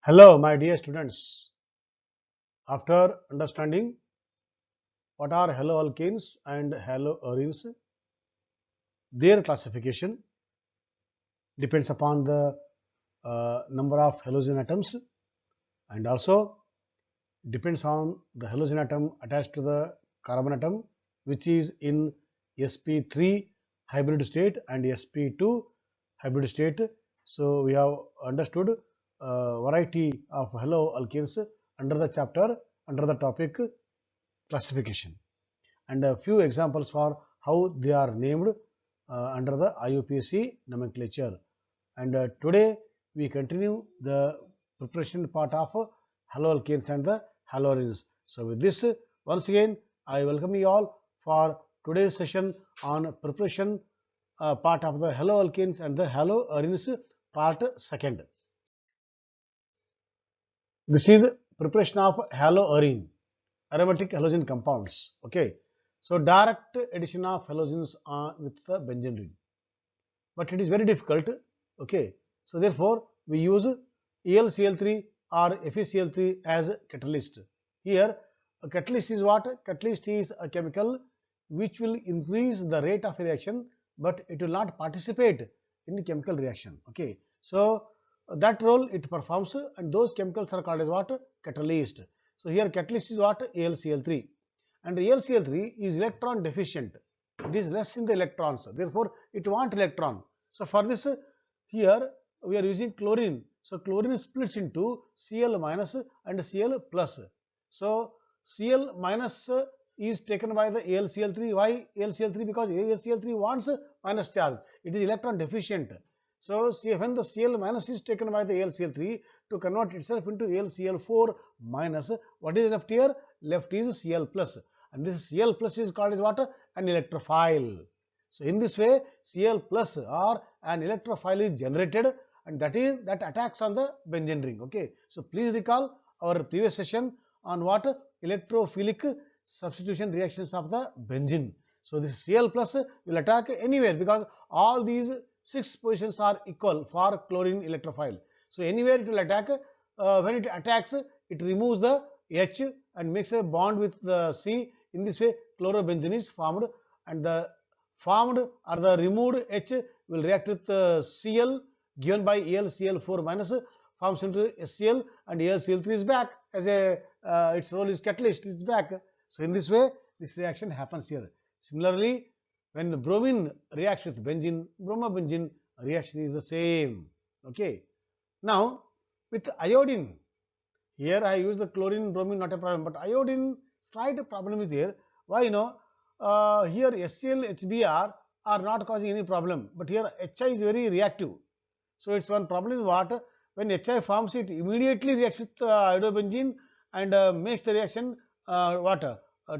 Hello, my dear students. After understanding what are haloalkanes and haloarenes, their classification depends upon the number of halogen atoms and also depends on the halogen atom attached to the carbon atom, which is in sp3 hybrid state and sp2 hybrid state. So we have understood variety of haloalkanes under the chapter under the topic classification, and a few examples for how they are named under the IUPAC nomenclature. And today we continue the preparation part of haloalkanes and the haloarenes. So with this, once again, I welcome you all for today's session on preparation part of the haloalkanes and the haloarenes part second. This is preparation of haloarene, aromatic halogen compounds. Okay, so direct addition of halogens with the benzene ring, but it is very difficult. Okay, so therefore we use AlCl3 or FeCl3 as catalyst. Here, a catalyst is what? Catalyst is a chemical which will increase the rate of reaction, but it will not participate in the chemical reaction. Okay, so that role it performs, and those chemicals are called as what? Catalyst. So here catalyst is what? AlCl3, and AlCl3 is electron deficient. It is less in the electrons, therefore it want electron. So for this, here we are using chlorine. So chlorine splits into Cl minus and Cl plus. So Cl minus is taken by the AlCl3. Why AlCl3? Because AlCl3 wants minus charge. It is electron deficient. So when the Cl minus is taken by the AlCl3 to convert itself into AlCl4 minus, what is left here? Left is Cl plus, and this Cl plus is called as what? An electrophile. So in this way, Cl plus or an electrophile is generated, and that attacks on the benzene ring. Okay, so please recall our previous session on what? Electrophilic substitution reactions of the benzene. So this Cl plus will attack anywhere because all these 6 positions are equal for chlorine electrophile. So anywhere it will attack. When it attacks, it removes the H and makes a bond with the C. In this way, chlorobenzene is formed, and the formed or the removed H will react with Cl given by AlCl4 minus, forms into HCl, and AlCl3 is back as a its role is catalyst, is back. So in this way, this reaction happens here. Similarly, when bromine reacts with benzene, bromobenzene reaction is the same. Okay. Now with iodine, here I use the chlorine, bromine, not a problem, but iodine slight problem is there. Why? Here HCl, HBr are not causing any problem, but here HI is very reactive. So it's one problem is what? When HI forms, it immediately reacts with iodobenzene and makes the reaction to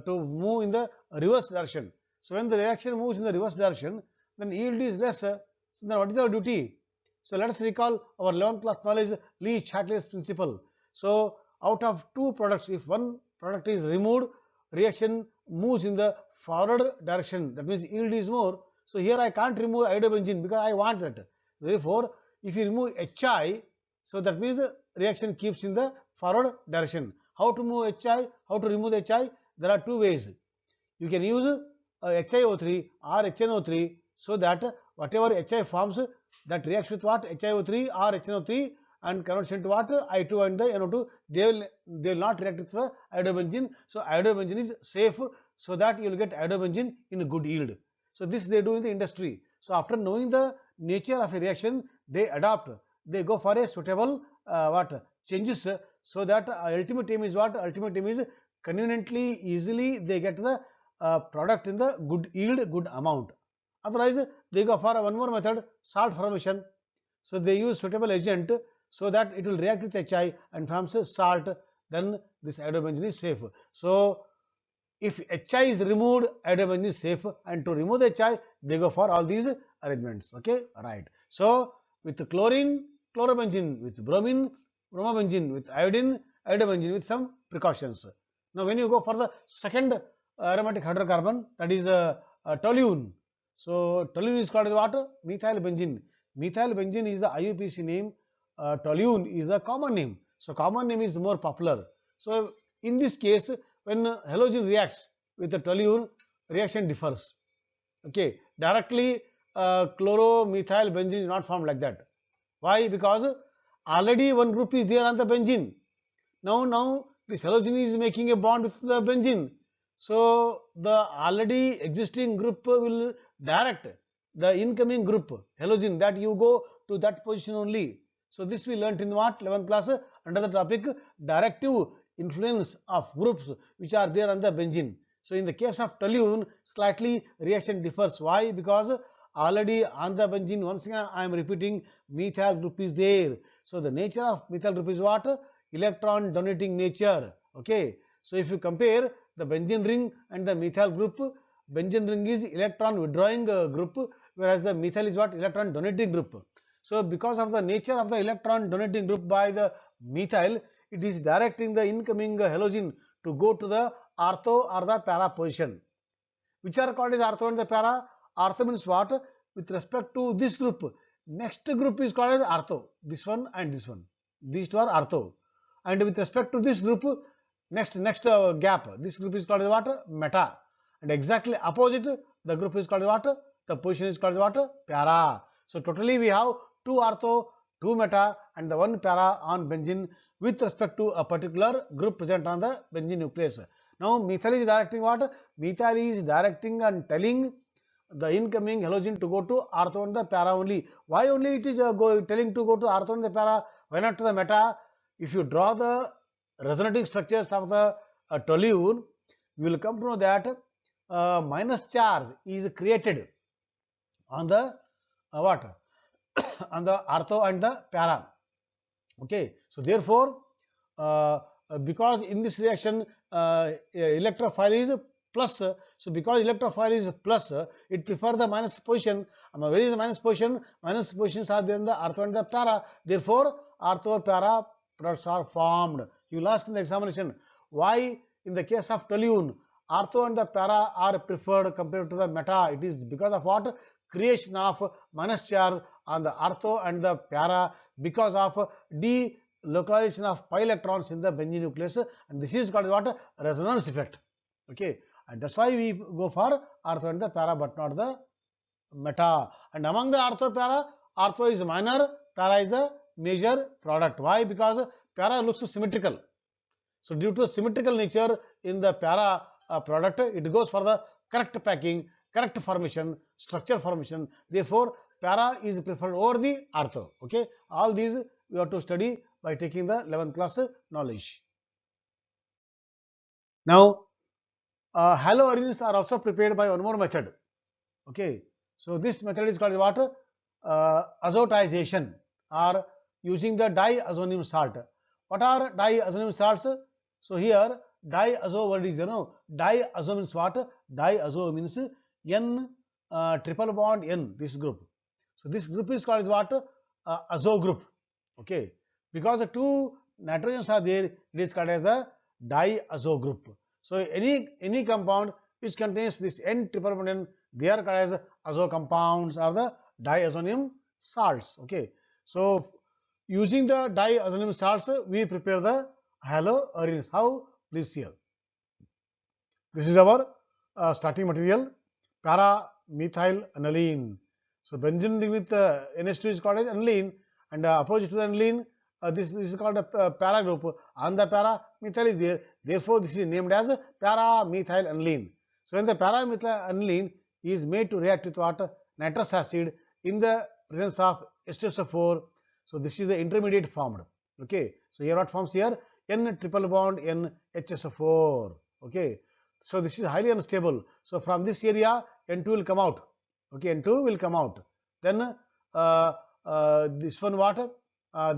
move in the reverse direction. So when the reaction moves in the reverse direction, then yield is less. So then what is our duty? So let us recall our 11th class knowledge, Lee-Chatterley's principle. So out of two products, if one product is removed, reaction moves in the forward direction. That means yield is more. So here I can't remove iodobenzene because I want that. Therefore, if you remove HI, so that means the reaction keeps in the forward direction. How to move HI? How to remove the HI? There are two ways. You can use HiO3 or HNO3, so that whatever HI forms, that reacts with what? HiO3 or HNO3 and converts into what? I2 and the NO2. They will not react with the iodobenzene. So iodobenzene is safe, so that you will get iodobenzene in a good yield. So this they do in the industry. So after knowing the nature of a reaction, they adopt. They go for a suitable changes, so that ultimate aim is what? Ultimate aim is conveniently, easily they get the product in the good yield, good amount. Otherwise, they go for one more method, salt formation. So they use suitable agent so that it will react with HI and forms a salt. Then this iodobenzene is safe. So if HI is removed, iodobenzene is safe, and to remove the HI, they go for all these arrangements. Okay, right. So with chlorine, chlorobenzene; with bromine, bromobenzene; with iodine, iodobenzene, with some precautions. Now when you go for the second aromatic hydrocarbon, that is toluene. So toluene is called as what? Methyl benzene. Methyl benzene is the IUPAC name. Toluene is a common name. So common name is more popular. So in this case, when halogen reacts with the toluene, reaction differs. Okay, directly chloromethyl benzene is not formed like that. Why? Because already one group is there on the benzene. Now this halogen is making a bond with the benzene. So the already existing group will direct the incoming group halogen, that you go to that position only. So this we learnt in what 11th class under the topic directive influence of groups which are there on the benzene. So in the case of toluene, slightly reaction differs. Why? Because already on the benzene, once again I am repeating, methyl group is there. So the nature of methyl group is what? Electron donating nature. Okay, so if you compare the benzene ring and the methyl group, benzene ring is electron withdrawing group, whereas the methyl is what? Electron donating group. So because of the nature of the electron donating group by the methyl, it is directing the incoming halogen to go to the ortho or the para position. Which are called as ortho and the para? Ortho means what? With respect to this group, next group is called as ortho. This one and this one. These two are ortho. And with respect to this group, next gap, this group is called as what? Meta. And exactly opposite, the group is called as what? The position is called as what? Para. So totally we have 2 ortho, 2 meta and the 1 para on benzene with respect to a particular group present on the benzene nucleus. Now methyl is directing what? Methyl is directing and telling the incoming halogen to go to ortho and the para only. Why only it is telling to go to ortho and the para? Why not to the meta? If you draw the resonating structures of the toluene, you will come to know that minus charge is created on the what? On the ortho and the para. Okay, so therefore because in this reaction electrophile is plus, so because electrophile is plus, it prefers the minus position. Where is the minus position? Minus positions are there in the ortho and the para. Therefore ortho para products are formed. You will ask in the examination, why in the case of toluene ortho and the para are preferred compared to the meta? It is because of what? Creation of minus charge on the ortho and the para because of delocalization of pi electrons in the benzene nucleus, and this is called what? Resonance effect. Okay, and that's why we go for ortho and the para but not the meta. And among the ortho para, ortho is minor, para is the major product. Why? Because para looks symmetrical. So due to the symmetrical nature in the para product, it goes for the correct packing, correct formation, structure formation. Therefore para is preferred over the ortho. Okay, all these we have to study by taking the 11th class knowledge. Now haloarenes are also prepared by one more method. Okay, so this method is called what? Azotization, or using the diazonium salt. What are diazonium salts? So here diazo word is there. No, diazo means what? Diazo means N triple bond N, this group. So this group is called as what? Azo group. Okay, because the 2 nitrogens are there, it is called as the diazo group. So any compound which contains this N triple bond N, they are called as azo compounds or the diazonium salts. Okay, so using the diazonium salts, we prepare the haloarenes. How? Please see here. This is our starting material, para-methyl aniline. So benzene ring with NH2 is called as aniline, and opposite to the aniline, this is called a para group. On the para, methyl is there. Therefore, this is named as para-methyl aniline. So when the para-methyl aniline is made to react with what? Nitrous acid in the presence of H2SO4. So this is the intermediate formed. Okay, so here what forms here? N triple bond N HSO4. Okay, so this is highly unstable. So from this area N2 will come out. Okay, N2 will come out. Then this one what?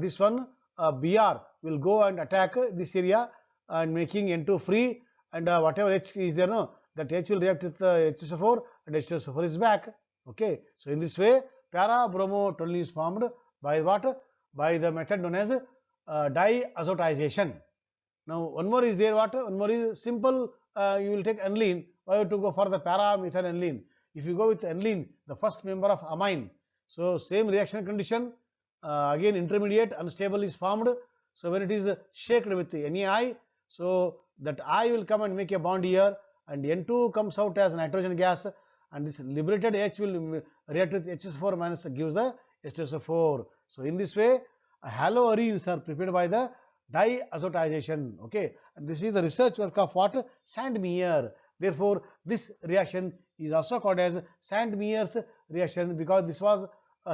This one Br will go and attack this area and making N2 free, and whatever H is there, no, that H will react with HSO4 and H2SO4 is back. Okay, so in this way para bromo toluene is formed by what? By the method known as diazotization. Now one more is there, what? One more is simple, you will take aniline. Why to go for the para-methyl aniline? If you go with aniline, the first member of amine, so same reaction condition, again intermediate unstable is formed. So when it is shaked with NaI, so that I will come and make a bond here, and N2 comes out as nitrogen gas, and this liberated H will react with HSO4 minus gives the H2SO4. So in this way, haloarenes are prepared by the diazotization. Okay, and this is the research work of what? Sandmeyer. Therefore, this reaction is also called as Sandmeyer's reaction, because this was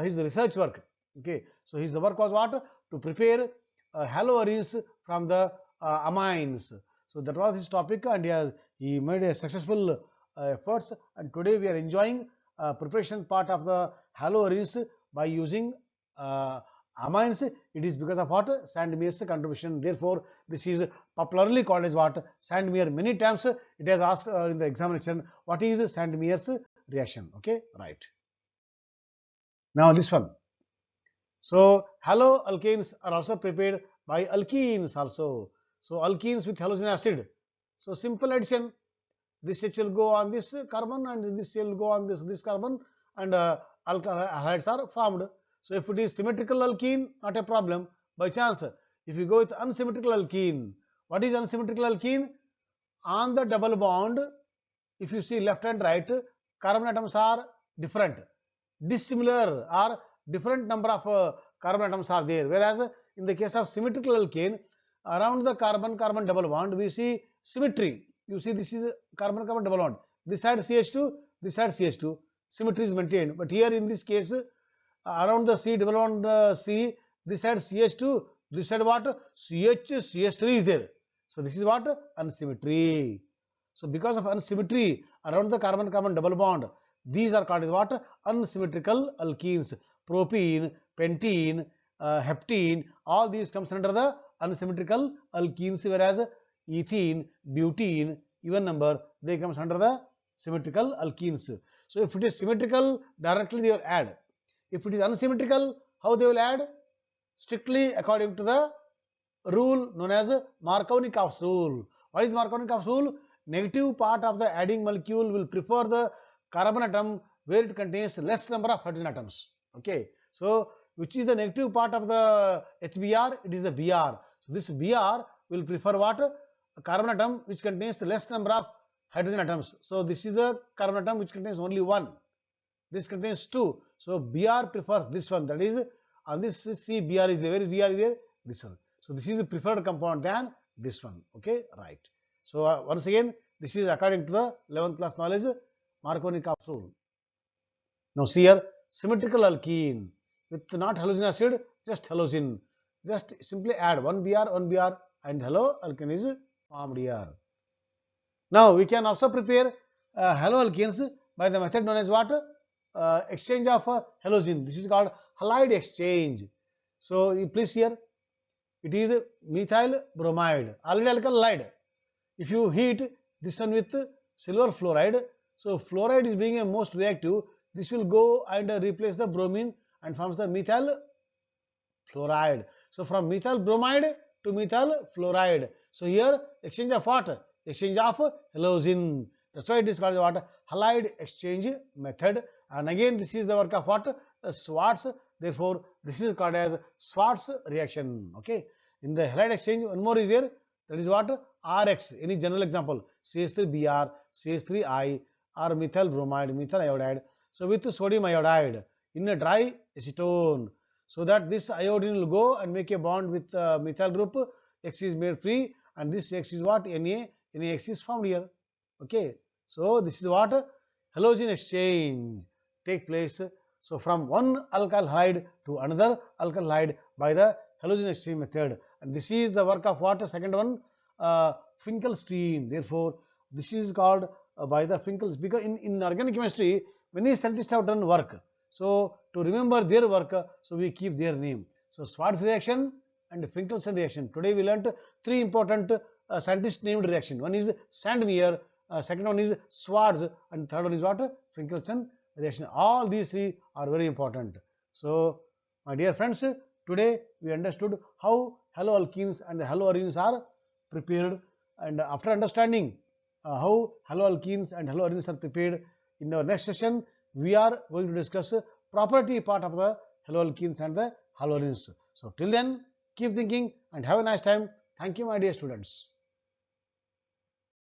his research work. Okay, so his work was what? To prepare haloarenes from the amines. So that was his topic, and he made a successful efforts. And today we are enjoying preparation part of the haloarenes by using amines. It is because of what? Sandmeyer's contribution. Therefore, this is popularly called as what? Sandmeyer. Many times it has asked in the examination, what is Sandmeyer's reaction? Okay, right. Now this one. So haloalkanes are also prepared by alkenes also. So alkenes with halogen acid. So simple addition. This H will go on this carbon, and this will go on this carbon, and alkyl are formed. So if it is symmetrical alkene, not a problem. By chance, if you go with unsymmetrical alkene, what is unsymmetrical alkene? On the double bond, if you see left and right, carbon atoms are different, dissimilar, or different number of carbon atoms are there. Whereas in the case of symmetrical alkane, around the carbon-carbon double bond, we see symmetry. You see, this is carbon-carbon double bond. This side CH2, this side CH2. Symmetry is maintained. But here in this case, around the C double bond C, this side CH2, this side what? CH3 is there. So this is what? Unsymmetry. So because of unsymmetry around the carbon-carbon double bond, these are called as what? Unsymmetrical alkenes. Propene, pentene, heptene, all these comes under the unsymmetrical alkenes, whereas ethene, butene, even number, they comes under the symmetrical alkenes. So if it is symmetrical, directly they will add. If it is unsymmetrical, how they will add? Strictly according to the rule known as Markovnikov's rule. What is Markovnikov's rule? Negative part of the adding molecule will prefer the carbon atom where it contains less number of hydrogen atoms. Okay, so which is the negative part of the HBr? It is the Br. So this Br will prefer what? A carbon atom which contains less number of hydrogen atoms. So this is the carbon atom which contains only one. This contains two. So Br prefers this one. That is, on this C, Br is there. Where is Br is there? This one. So this is the preferred compound than this one. Okay, right. So once again, this is according to the 11th class knowledge, Markovnikov's rule. Now see here, symmetrical alkene with not halogen acid, just halogen. Just simply add one Br, and haloalkane is formed here. Now we can also prepare haloalkanes by the method known as what? Exchange of halogen. This is called halide exchange. So you please here, it is methyl bromide, already alkyl halide. If you heat this one with silver fluoride, so fluoride is being a most reactive, this will go and replace the bromine and forms the methyl fluoride. So from methyl bromide to methyl fluoride. So here exchange of what? Exchange of halogen. That's why it is called what? Halide exchange method. And again, this is the work of what? Schwarz. Therefore, this is called as Schwarz reaction. Okay. In the halide exchange, one more is here. That is what? RX. Any general example? CH3Br, CH3I, or methyl bromide, methyl iodide. So with sodium iodide in a dry acetone, so that this iodine will go and make a bond with methyl group. X is made free, and this X is what? Na. NaX is formed here. Okay. So this is what? Halogen exchange take place. So from one alkyl halide to another alkyl halide by the halogen exchange method. And this is the work of what? Second one, Finkelstein. Therefore, this is called by the Finkelstein, because in organic chemistry, many scientists have done work. So to remember their work, so we keep their name. So Schwarz reaction and Finkelstein reaction. Today we learnt three important scientist named reaction. One is Sandmeyer, second one is Schwarz, and third one is what? Finkelstein reaction. All these three are very important. So my dear friends, today we understood how haloalkenes and the haloarenes are prepared, and after understanding how haloalkenes and haloarenes are prepared, in our next session we are going to discuss property part of the haloalkenes and the haloarenes. So till then, Keep thinking and have a nice time. Thank you, my dear students.